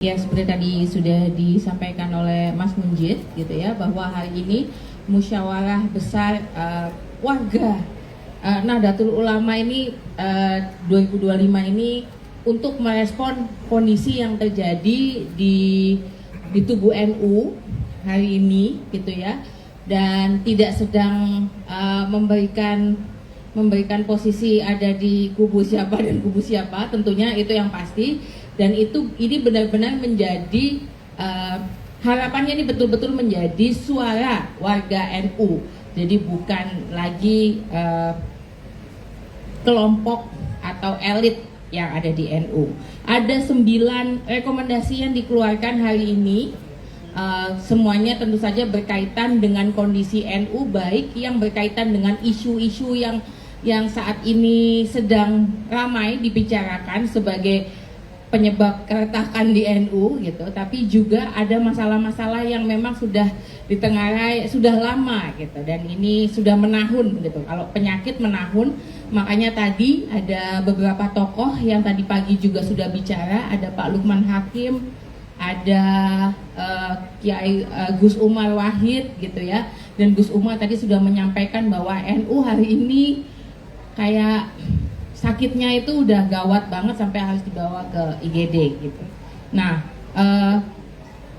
Ya, seperti tadi sudah disampaikan oleh Mas Munjid gitu ya, bahwa hari ini musyawarah besar warga Nahdlatul Ulama ini 2025 ini untuk merespon kondisi yang terjadi di tubuh NU hari ini gitu ya, dan tidak sedang memberikan posisi ada di kubu siapa dan kubu siapa, tentunya itu yang pasti. Dan ini benar-benar menjadi harapannya ini betul-betul menjadi suara warga NU. Jadi bukan lagi kelompok atau elit yang ada di NU. Ada 9 rekomendasi yang dikeluarkan hari ini. Semuanya tentu saja berkaitan dengan kondisi NU, baik yang berkaitan dengan isu-isu yang saat ini sedang ramai dibicarakan sebagai penyebab keretakan di NU gitu, tapi juga ada masalah-masalah yang memang sudah ditengarai sudah lama gitu, dan ini sudah menahun gitu. Kalau penyakit menahun, makanya tadi ada beberapa tokoh yang tadi pagi juga sudah bicara, ada Pak Lukman Hakim, ada Kiai Gus Umar Wahid gitu ya, dan Gus Umar tadi sudah menyampaikan bahwa NU hari ini kayak sakitnya itu udah gawat banget sampai harus dibawa ke IGD gitu. Nah,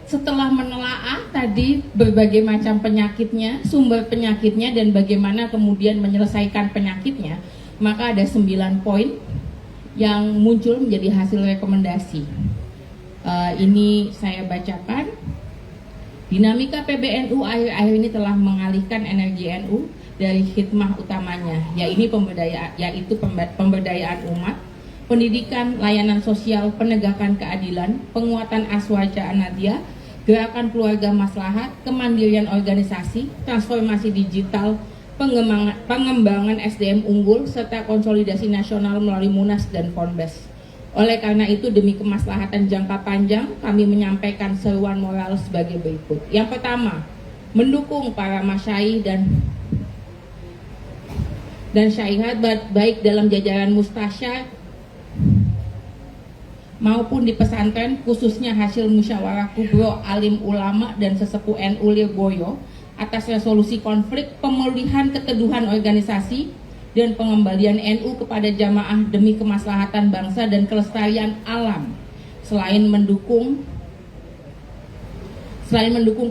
setelah menelaah tadi berbagai macam penyakitnya, sumber penyakitnya, dan bagaimana kemudian menyelesaikan penyakitnya, maka ada 9 poin yang muncul menjadi hasil rekomendasi. Ini saya bacakan. Dinamika PBNU akhir-akhir ini telah mengalihkan energi NU dari khidmah utamanya, yaitu pemberdayaan umat, pendidikan, layanan sosial, penegakan keadilan, penguatan aswaja anadia, gerakan keluarga maslahat, kemandirian organisasi, transformasi digital, pengembangan SDM unggul, serta konsolidasi nasional melalui Munas dan Ponbes. Oleh karena itu, demi kemaslahatan jangka panjang, kami menyampaikan seruan moral sebagai berikut. Yang pertama, mendukung para masyayikh dan syaihat baik dalam jajaran mustasyar maupun di pesantren, khususnya hasil musyawarah kubro alim ulama dan sesepuh NU Lirboyo atas resolusi konflik, pemulihan keteduhan organisasi, dan pengembalian NU kepada jamaah demi kemaslahatan bangsa dan kelestarian alam. Selain mendukung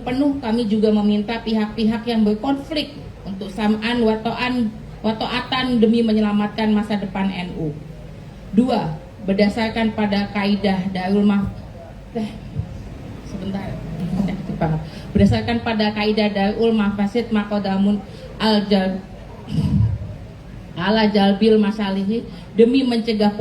penuh, kami juga meminta pihak-pihak yang berkonflik untuk sam'an wa ta'atan demi menyelamatkan masa depan NU. 2. Berdasarkan pada kaidah Darul Mafasid Maqadamun ala jalbil masalihi, demi mencegah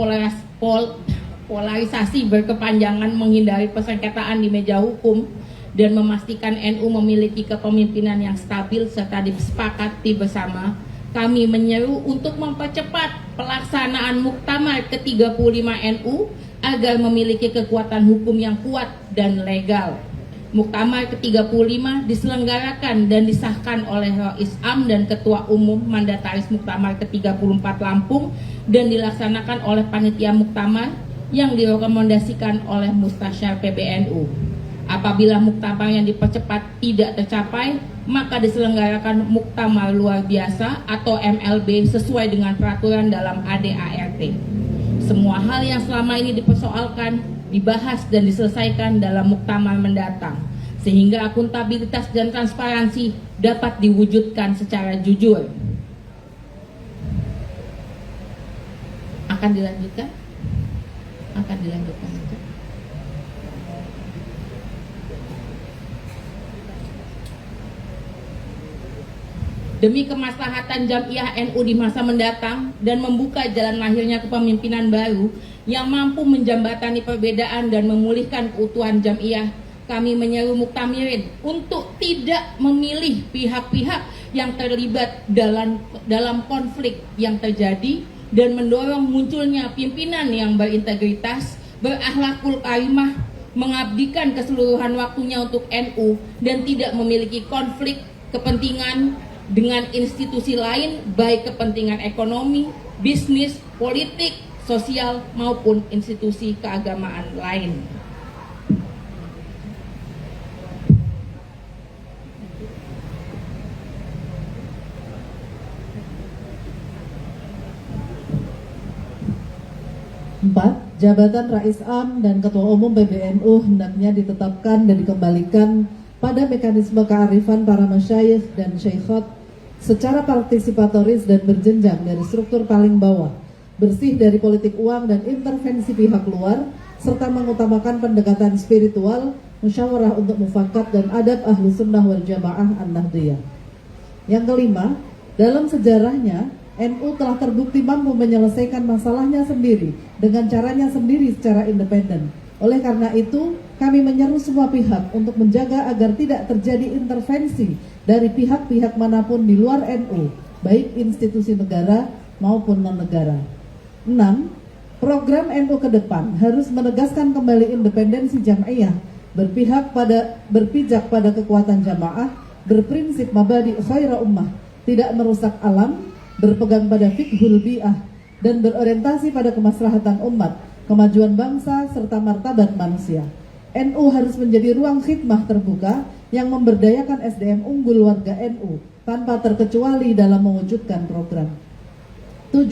polarisasi berkepanjangan, menghindari persengketaan di meja hukum, dan memastikan NU memiliki kepemimpinan yang stabil serta disepakati bersama, kami menyeru untuk mempercepat pelaksanaan Muktamar ke-35 NU agar memiliki kekuatan hukum yang kuat dan legal. Muktamar ke-35 diselenggarakan dan disahkan oleh Rais Am dan Ketua Umum Mandataris Muktamar ke-34 Lampung dan dilaksanakan oleh Panitia Muktamar yang direkomendasikan oleh Mustasyar PBNU. Apabila muktamar yang dipercepat tidak tercapai, maka diselenggarakan muktamar luar biasa atau MLB sesuai dengan peraturan dalam ADART. Semua hal yang selama ini dipersoalkan dibahas dan diselesaikan dalam muktamar mendatang, sehingga akuntabilitas dan transparansi dapat diwujudkan secara jujur. Akan dilanjutkan? Akan dilanjutkan. Demi kemaslahatan jamiah NU di masa mendatang dan membuka jalan lahirnya kepemimpinan baru yang mampu menjembatani perbedaan dan memulihkan keutuhan jamiah, kami menyeru muktamirin untuk tidak memilih pihak-pihak yang terlibat dalam konflik yang terjadi dan mendorong munculnya pimpinan yang berintegritas, berakhlakul karimah, mengabdikan keseluruhan waktunya untuk NU dan tidak memiliki konflik kepentingan dengan institusi lain, baik kepentingan ekonomi, bisnis, politik, sosial maupun institusi keagamaan lain. Jabatan Rais Am dan Ketua Umum PBNU hendaknya ditetapkan dan dikembalikan pada mekanisme kearifan para masyayikh dan syaikhat secara partisipatoris dan berjenjang dari struktur paling bawah, bersih dari politik uang dan intervensi pihak luar, serta mengutamakan pendekatan spiritual, musyawarah untuk mufakat dan adab ahlu sunnah wal jamaah an-nahdiyah. Yang kelima, dalam sejarahnya, NU telah terbukti mampu menyelesaikan masalahnya sendiri dengan caranya sendiri secara independen. Oleh karena itu, kami menyeru semua pihak untuk menjaga agar tidak terjadi intervensi dari pihak-pihak manapun di luar NU, baik institusi negara maupun non-negara. 6. Program NU ke depan harus menegaskan kembali independensi jam'iyah, berpijak pada kekuatan jamaah, berprinsip mabadi khaira ummah, tidak merusak alam, berpegang pada fiqhul bi'ah, dan berorientasi pada kemaslahatan umat, kemajuan bangsa, serta martabat manusia. NU harus menjadi ruang khidmah terbuka yang memberdayakan SDM unggul warga NU tanpa terkecuali dalam mewujudkan program. 7.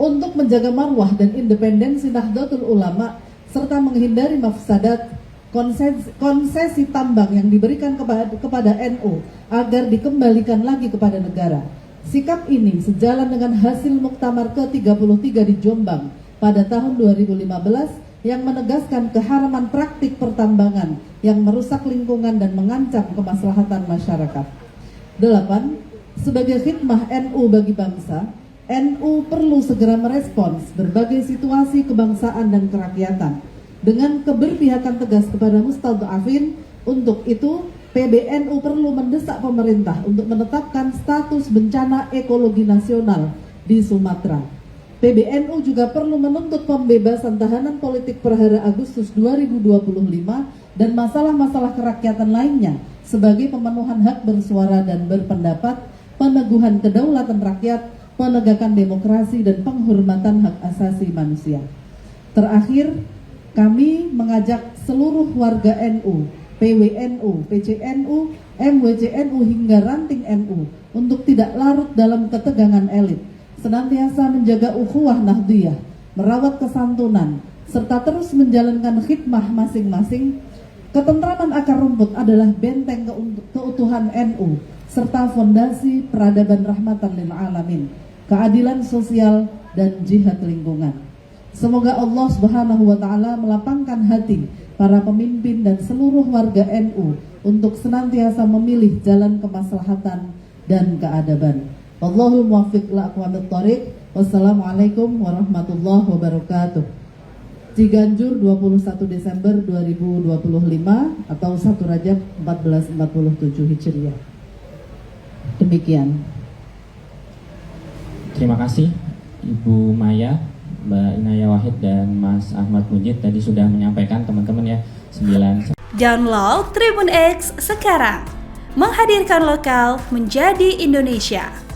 Untuk menjaga marwah dan independensi Nahdlatul Ulama serta menghindari mafsadat, konsesi tambang yang diberikan kepada NU agar dikembalikan lagi kepada negara. Sikap ini sejalan dengan hasil Muktamar ke-33 di Jombang pada tahun 2015 yang menegaskan keharaman praktik pertambangan yang merusak lingkungan dan mengancam kemaslahatan masyarakat. 8. Sebagai khidmah NU bagi bangsa, NU perlu segera merespons berbagai situasi kebangsaan dan kerakyatan dengan keberpihakan tegas kepada mustadhafin. Untuk itu, PBNU perlu mendesak pemerintah untuk menetapkan status bencana ekologi nasional di Sumatera. PBNU juga perlu menuntut pembebasan tahanan politik per hari Agustus 2025 dan masalah-masalah kerakyatan lainnya sebagai pemenuhan hak bersuara dan berpendapat, peneguhan kedaulatan rakyat, penegakan demokrasi, dan penghormatan hak asasi manusia. Terakhir, kami mengajak seluruh warga NU, PWNU, PCNU, MWCNU hingga ranting NU untuk tidak larut dalam ketegangan elit, senantiasa menjaga ukhuwah nahdiyah, merawat kesantunan, serta terus menjalankan khidmah masing-masing. Ketentraman akar rumput adalah benteng keutuhan NU, serta fondasi peradaban rahmatan lil alamin, keadilan sosial, dan jihad lingkungan. Semoga Allah Subhanahu wa Ta'ala melapangkan hati para pemimpin dan seluruh warga NU untuk senantiasa memilih jalan kemaslahatan dan keadaban. Wallahul muwaffiq ila aqwamit thoriq. Wassalamualaikum warahmatullahi wabarakatuh. Ciganjur 21 Desember 2025 atau 1 Rajab 1447 Hijriah. Demikian. Terima kasih Ibu Maya, Mbak Inaya Wahid, dan Mas Ahmad Mujid tadi sudah menyampaikan teman-teman ya 9. Download Tribun X sekarang, menghadirkan lokal menjadi Indonesia.